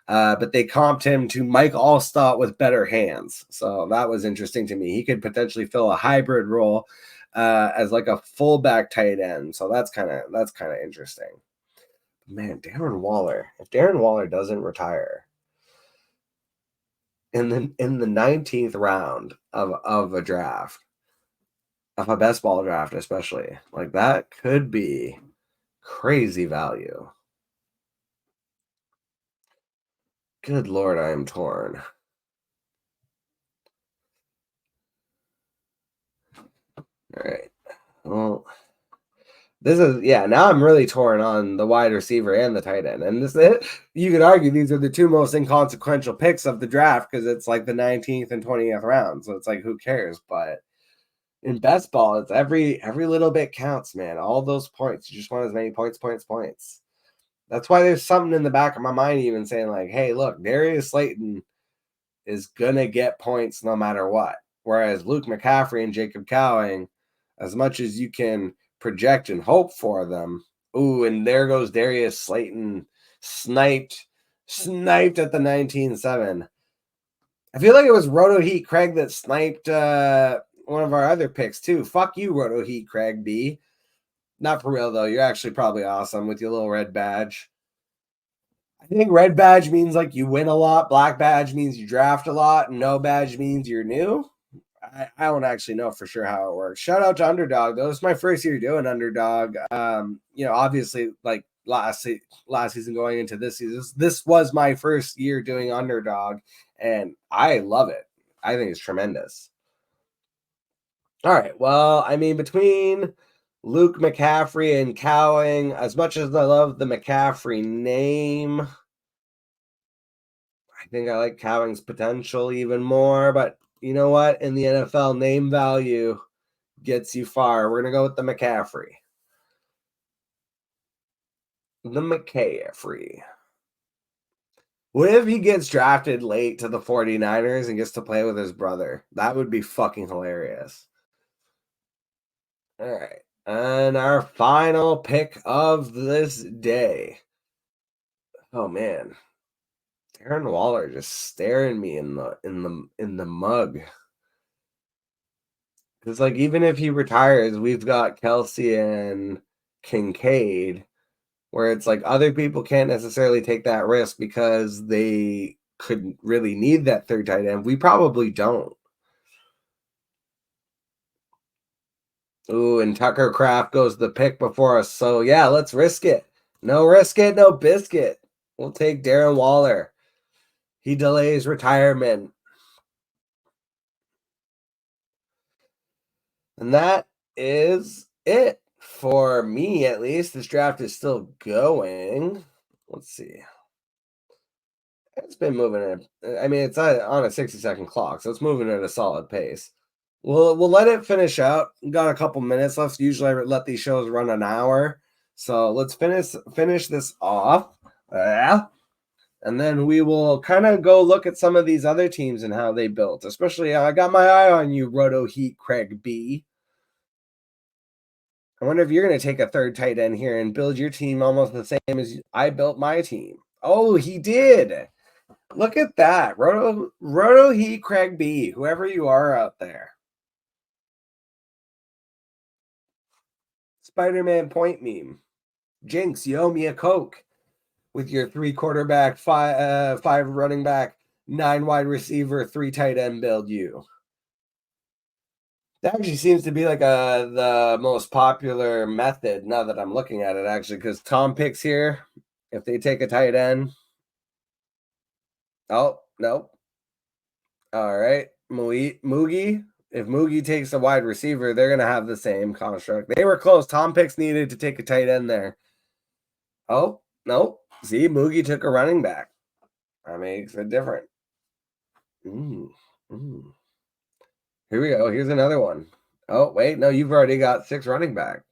but they comped him to Mike Allstott with better hands. So that was interesting to me. He could potentially fill a hybrid role as like a fullback tight end. So that's kind of interesting. Man, Darren Waller. If Darren Waller doesn't retire in the 19th round of a draft, of a best ball draft, especially, like that could be crazy value. Good Lord, I am torn. All right. Well, this is now I'm really torn on the wide receiver and the tight end. And you could argue these are the two most inconsequential picks of the draft because it's like the 19th and 20th round. So it's like who cares? But in best ball, it's every little bit counts, man. All those points. You just want as many points. That's why there's something in the back of my mind even saying like, hey, look, Darius Slayton is gonna get points no matter what. Whereas Luke McCaffrey and Jacob Cowing, as much as you can project and hope for them, and there goes Darius Slayton sniped at the 19-7. I feel like it was Roto Heat Craig that sniped one of our other picks too. Fuck you, Roto Heat Craig B. Not for real though. You're actually probably awesome with your little red badge. I think red badge means like you win a lot. Black badge means you draft a lot. And no badge means you're new. I don't actually know for sure how it works. Shout out to Underdog though. It's my first year doing Underdog. Obviously like last season going into this season, this was my first year doing Underdog, and I love it. I think it's tremendous. All right. Well, I mean, between Luke McCaffrey and Cowing, as much as I love the McCaffrey name, I think I like Cowing's potential even more. But you know what? In the NFL, name value gets you far. We're going to go with the McCaffrey. The McCaffrey. What if he gets drafted late to the 49ers and gets to play with his brother? That would be fucking hilarious. All right. And our final pick of this day. Oh man. Darren Waller just staring me in the mug. Because like even if he retires, we've got Kelsey and Kincaid, where it's like other people can't necessarily take that risk because they could really need that third tight end. We probably don't. Ooh, and Tucker Kraft goes the pick before us. So, yeah, let's risk it. No risk it, no biscuit. We'll take Darren Waller. He delays retirement. And that is it for me, at least. This draft is still going. Let's see. It's been moving. I mean, it's on a 60-second clock, so it's moving at a solid pace. We'll let it finish out. We got a couple minutes left. Usually, I let these shows run an hour, so let's finish this off. And then we will kind of go look at some of these other teams and how they built. Especially, I got my eye on you, Roto Heat Craig B. I wonder if you're going to take a third tight end here and build your team almost the same as I built my team. Oh, he did. Look at that. Roto Heat Craig B, whoever you are out there. Spider-Man point meme. Jinx, you owe me a Coke with your 3 quarterback, 5 running back, 9 wide receiver, 3 tight end build you. That actually seems to be like the most popular method now that I'm looking at it, actually, because Tom picks here. If they take a tight end. Oh, no. All right. Moogie. If Moogie takes a wide receiver, they're going to have the same construct. They were close. Tom Picks needed to take a tight end there. Oh, no. See, Moogie took a running back. That makes it different. Here we go. Here's another one. Oh, wait. No, you've already got 6 running back.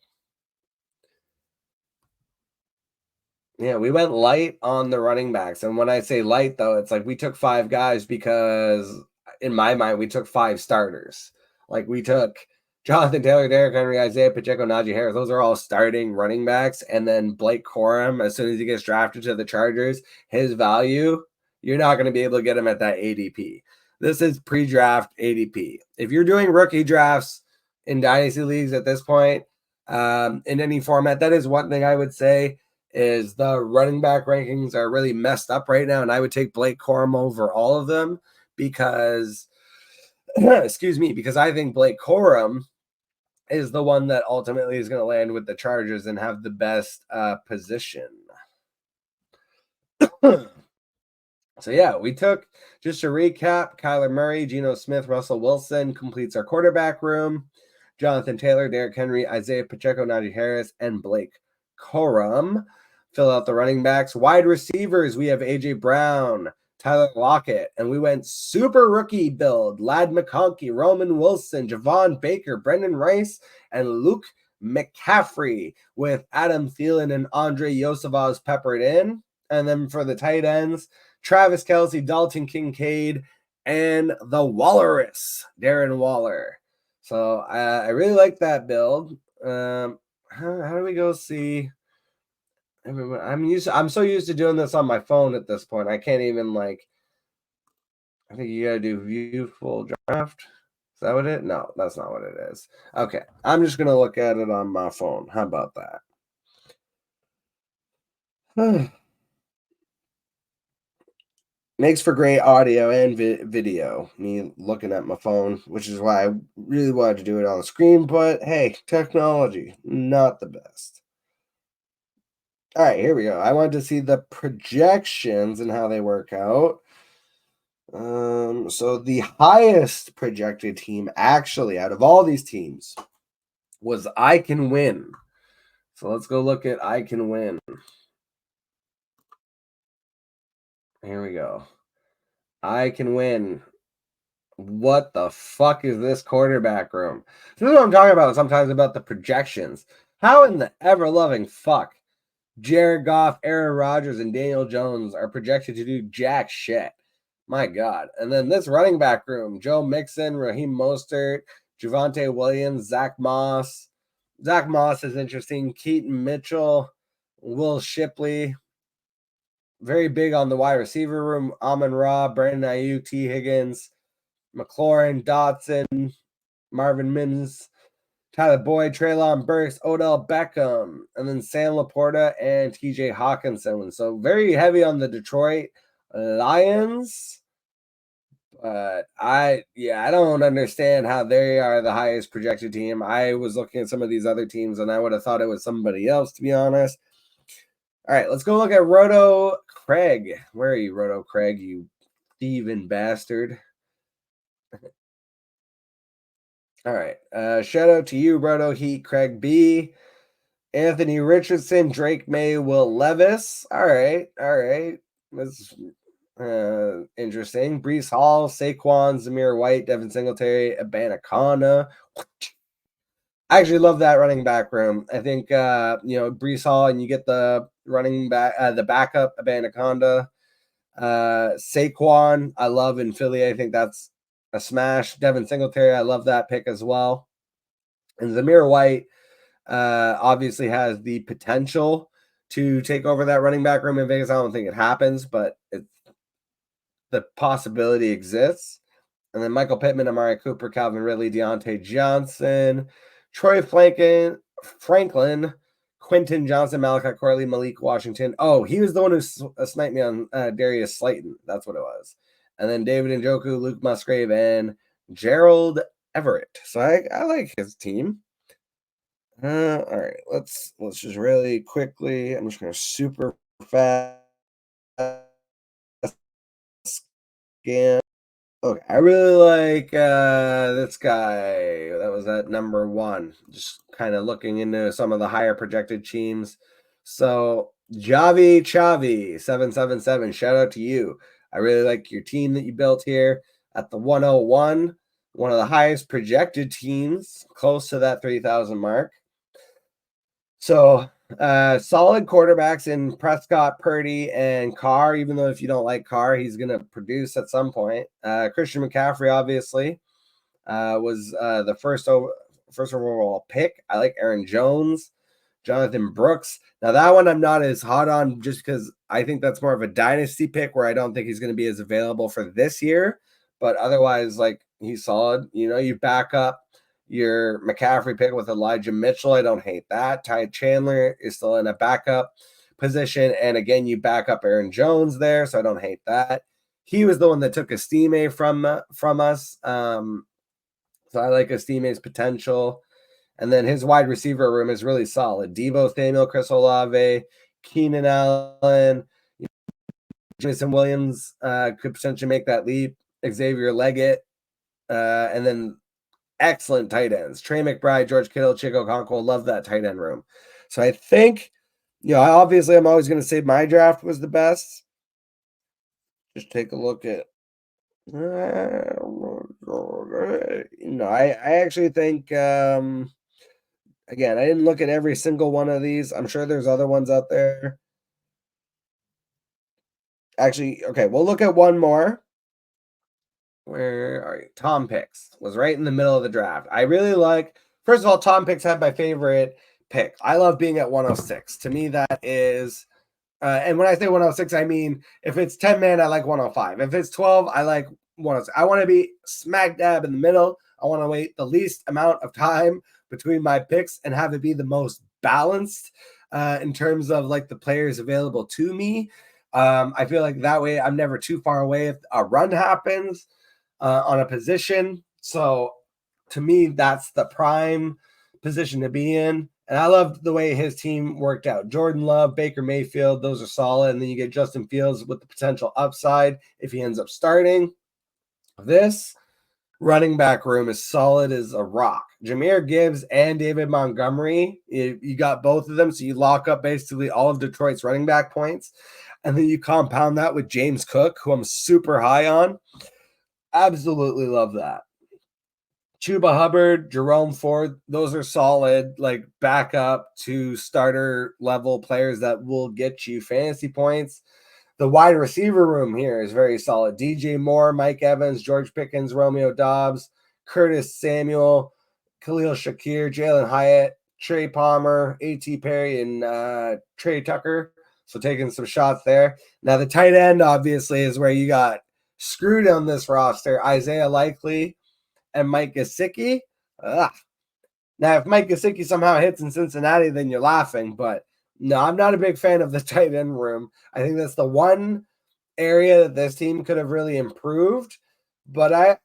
Yeah, we went light on the running backs. And when I say light, though, it's like we took 5 guys because, in my mind, we took 5 starters. Like we took Jonathan Taylor, Derrick Henry, Isaiah Pacheco, Najee Harris. Those are all starting running backs. And then Blake Corum, as soon as he gets drafted to the Chargers, his value, you're not going to be able to get him at that ADP. This is pre-draft ADP. If you're doing rookie drafts in dynasty leagues at this point, in any format, that is one thing I would say is the running back rankings are really messed up right now. And I would take Blake Corum over all of them because, excuse me, because I think Blake Corum is the one that ultimately is going to land with the Chargers and have the best position. So, yeah, we took, just to recap, Kyler Murray, Geno Smith, Russell Wilson completes our quarterback room. Jonathan Taylor, Derrick Henry, Isaiah Pacheco, Najee Harris, and Blake Corum fill out the running backs. Wide receivers, we have A.J. Brown, Tyler Lockett, and we went super rookie build. Ladd McConkey, Roman Wilson, Javon Baker, Brendan Rice, and Luke McCaffrey with Adam Thielen and Andre Yosevaz peppered in. And then for the tight ends, Travis Kelce, Dalton Kincaid, and the Walrus, Darren Waller. So I really like that build. How do we go see? I'm so used to doing this on my phone at this point. I can't even I think you gotta do view full draft. Is that what it? No, that's not what it is. Okay, I'm just gonna look at it on my phone. How about that? Makes for great audio and video. Me looking at my phone, which is why I really wanted to do it on the screen. But hey, technology, not the best. All right, here we go. I wanted to see the projections and how they work out. So the highest projected team actually out of all these teams was I Can Win. So let's go look at I Can Win. Here we go. I Can Win. What the fuck is this quarterback room? This is what I'm talking about sometimes about the projections. How in the ever-loving fuck Jared Goff, Aaron Rodgers, and Daniel Jones are projected to do jack shit? My God. And then this running back room, Joe Mixon, Raheem Mostert, Javonte Williams, Zach Moss. Zach Moss is interesting. Keaton Mitchell, Will Shipley. Very big on the wide receiver room. Amon-Ra, Brandon Ayuk, T. Higgins, McLaurin, Dotson, Marvin Mims, Tyler Boyd, Treylon Burks, Odell Beckham, and then Sam Laporta and TJ Hawkinson. So very heavy on the Detroit. Lions. But I don't understand how they are the highest projected team. I was looking at some of these other teams and I would have thought it was somebody else, to be honest. All right, let's go look at Roto Craig. Where are you, Roto Craig, you thieving bastard? All right. Shout out to you, Roto Heat, Craig B, Anthony Richardson, Drake May, Will Levis. All right. That's interesting. Brees Hall, Saquon, Zamir White, Devin Singletary, Abanikanda. I actually love that running back room. I think Brees Hall, and you get the running back, the backup Abanikanda. Saquon, I love in Philly. I think that's a smash. Devin Singletary, I love that pick as well. And Zamir White obviously has the potential to take over that running back room in Vegas. I don't think it happens, but the possibility exists. And then Michael Pittman, Amari Cooper, Calvin Ridley, Deontay Johnson, Troy Franklin, Quentin Johnson, Malachi Corley, Malik Washington. Oh, he was the one who sniped me on Darius Slayton. That's what it was. And then David Njoku, Luke Musgrave, and Gerald Everett. So I like his team. All right, let's just really quickly. I'm just gonna super fast scan. Okay, I really like this guy. That was at number 1. Just kind of looking into some of the higher projected teams. So Javi Chavi 777. Shout out to you. I really like your team that you built here at the 101. One of the highest projected teams, close to that 3,000 mark. So solid quarterbacks in Prescott, Purdy, and Carr. Even though if you don't like Carr, he's going to produce at some point. Christian McCaffrey obviously was the first overall pick. I like Aaron Jones, Jonathan Brooks. Now that one I'm not as hot on, just because I think that's more of a dynasty pick where I don't think he's going to be as available for this year. But otherwise, like, he's solid. You back up your McCaffrey pick with Elijah Mitchell. I don't hate that. Ty Chandler is still in a backup position. And again, you back up Aaron Jones there. So I don't hate that. He was the one that took Estime from us. So I like Estime's potential. And then his wide receiver room is really solid. Deebo Samuel, Chris Olave, Keenan Allen, Jason Williams could potentially make that leap. Xavier Leggett. And then excellent tight ends. Trey McBride, George Kittle, Chico Conco. Love that tight end room. So I think, obviously I'm always going to say my draft was the best. Just take a look at, I actually think, again, I didn't look at every single one of these. I'm sure there's other ones out there. Actually, okay, we'll look at one more. Where are you? Tom Picks was right in the middle of the draft. I really like, first of all, Tom Picks had my favorite pick. I love being at 106. To me, that is, and when I say 106, I mean, if it's 10 man, I like 105. If it's 12, I like 106. I want to be smack dab in the middle. I want to wait the least amount of time between my picks and have it be the most balanced in terms of like the players available to me. I feel like that way I'm never too far away if a run happens on a position. So to me, that's the prime position to be in. And I loved the way his team worked out. Jordan Love, Baker Mayfield, those are solid. And then you get Justin Fields with the potential upside if he ends up starting. This running back room is solid as a rock. Jahmyr Gibbs and David Montgomery, you got both of them. So you lock up basically all of Detroit's running back points. And then you compound that with James Cook, who I'm super high on. Absolutely love that. Chuba Hubbard, Jerome Ford, those are solid, like backup to starter level players that will get you fantasy points. The wide receiver room here is very solid. DJ Moore, Mike Evans, George Pickens, Romeo Dobbs, Curtis Samuel, Khalil Shakir, Jalen Hyatt, Trey Palmer, A.T. Perry, and Trey Tucker. So taking some shots there. Now the tight end obviously is where you got screwed on this roster. Isaiah Likely and Mike Gesicki. Now, if Mike Gesicki somehow hits in Cincinnati, then you're laughing. But no, I'm not a big fan of the tight end room. I think that's the one area that this team could have really improved. But I,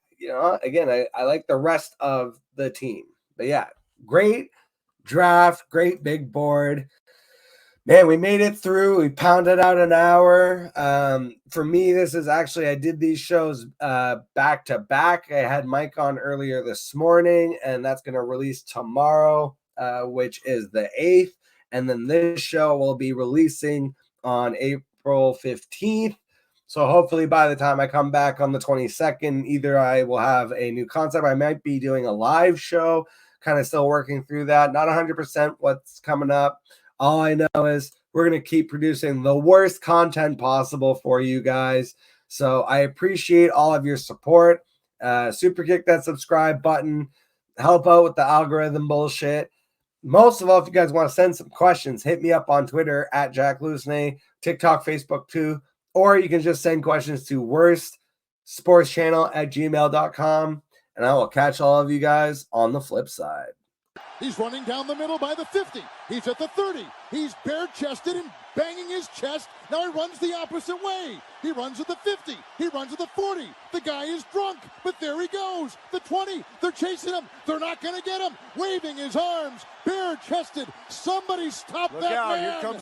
again, I like the rest of the team. But yeah, great draft, great big board. Man, we made it through. We pounded out an hour. For me, this is actually, I did these shows back to back. I had Mike on earlier this morning, and that's going to release tomorrow, which is the 8th. And then this show will be releasing on April 15th. So hopefully by the time I come back on the 22nd, either I will have a new concept. I might be doing a live show, kind of still working through that. Not 100% what's coming up. All I know is we're going to keep producing the worst content possible for you guys. So I appreciate all of your support. Super kick that subscribe button. Help out with the algorithm bullshit. Most of all, if you guys want to send some questions, hit me up on Twitter at Jack Lusney, TikTok, Facebook too. Or you can just send questions to worstsportschannel@gmail.com. And I will catch all of you guys on the flip side. He's running down the middle by the 50. He's at the 30. He's bare-chested and banging his chest. Now he runs the opposite way. He runs at the 50. He runs at the 40. The guy is drunk, but there he goes. The 20. They're chasing him. They're not going to get him. Waving his arms, bare-chested. Somebody stop that man. Here comes